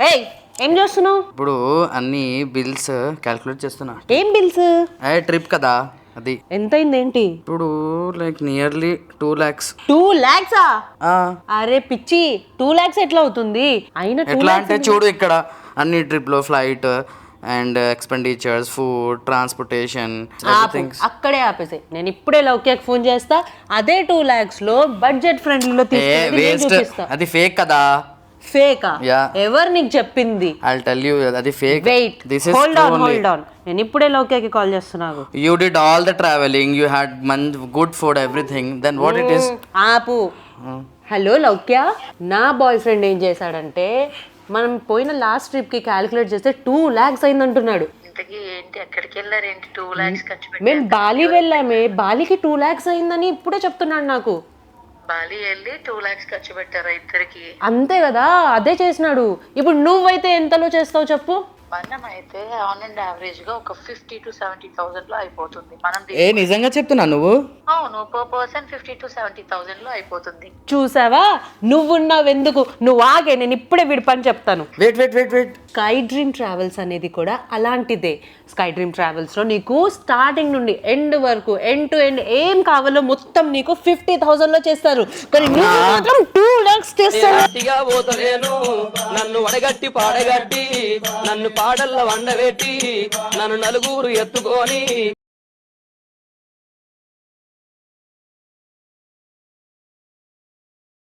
ఏయ్ ఏం చేస్తున్నావు? ఇప్పుడు అన్ని బిల్స్ క్యాల్కులేట్ చేస్తున్నా. ఏం బిల్స్? ట్రిప్ కదా అది. ఎంతైంది ఏంటి? ఇప్పుడు లైక్ నియర్లీ 2 lakhs. 2 lakhs? అరే పిచ్చి, 2 lakhs ఎట్లా అవుతుంది? అయినా 2 ఎట్లా lakhs అంటే చూడు, ఇక్కడ అన్ని ట్రిప్ లో flight and expenditures, food, transportation, అక్కడే ఆపేసాయి. నేను ఇప్పుడే లౌక్యాకి ఫోన్ చేస్తా. అదే 2 lakhs లో బడ్జెట్ ఫ్రెండ్లీలో తీసుకొస్తా. అది ఫేక్ కదా. ఫేకా? Yeah. ఎవరు నీకు చెప్పింది? I'll tell you అది ఫేక్. Wait, hold on. నేను ఇప్పుడే లౌక్యాకి కాల్ చేస్తున్నాను. You did all the traveling, you had good food, everything, then what it is? ఆపు. హలో లౌక్య, నా బాయ్ ఫ్రెండ్ ఏం చేశాడంటే మనం పోయిన లాస్ట్ ట్రిప్ కి క్యాలిక్యులేట్ చేస్తే 2 lakhs అయిందంటున్నాడు. మేము బాలి వెళ్ళామే, బాలికి 2 lakhs అయిందని ఇప్పుడే చెప్తున్నాడు నాకు. బాలి వెళ్ళి 2 lakhs ఖర్చు పెట్టారు ఇద్దరికి. అంతే కదా, అదే చేసినాడు. ఇప్పుడు నువ్వైతే ఎంతలో చేస్తావు చెప్పు? మనం అయితే ఆన్ అండ్ యావరేజ్ గా ఒక 50,000 to 70,000 లో అయిపోతుంది. మనం నిజంగా చెప్తున్నా నువ్వు? అవును, పర్ పర్సన్ 50,000 to 70,000 లో అయిపోతుంది. చూసావా, నువ్వున్నావెందుకు? నువ్వు ఆగే, నేను ఇప్పుడే వీడి పని చెప్తాను. వెయిట్. స్కై డ్రీమ్ ట్రావెల్స్ అనేది కూడా అలాంటిదే. స్కై డ్రీమ్ ట్రావెల్స్ లో నీకు స్టార్టింగ్ నుండి ఎండ్ వరకు, ఎండ్ టు ఎండ్ ఏం కావాలో మొత్తం నీకు 50,000 లో చేస్తారు. కానీ నువ్వు మాత్రం 2 lakhs చేస్తావు. నన్ను వడగట్టి పాడగట్టి, నన్ను పాడల్ల వండబెట్టి, నన్ను నలుగురు ఎత్తుకొని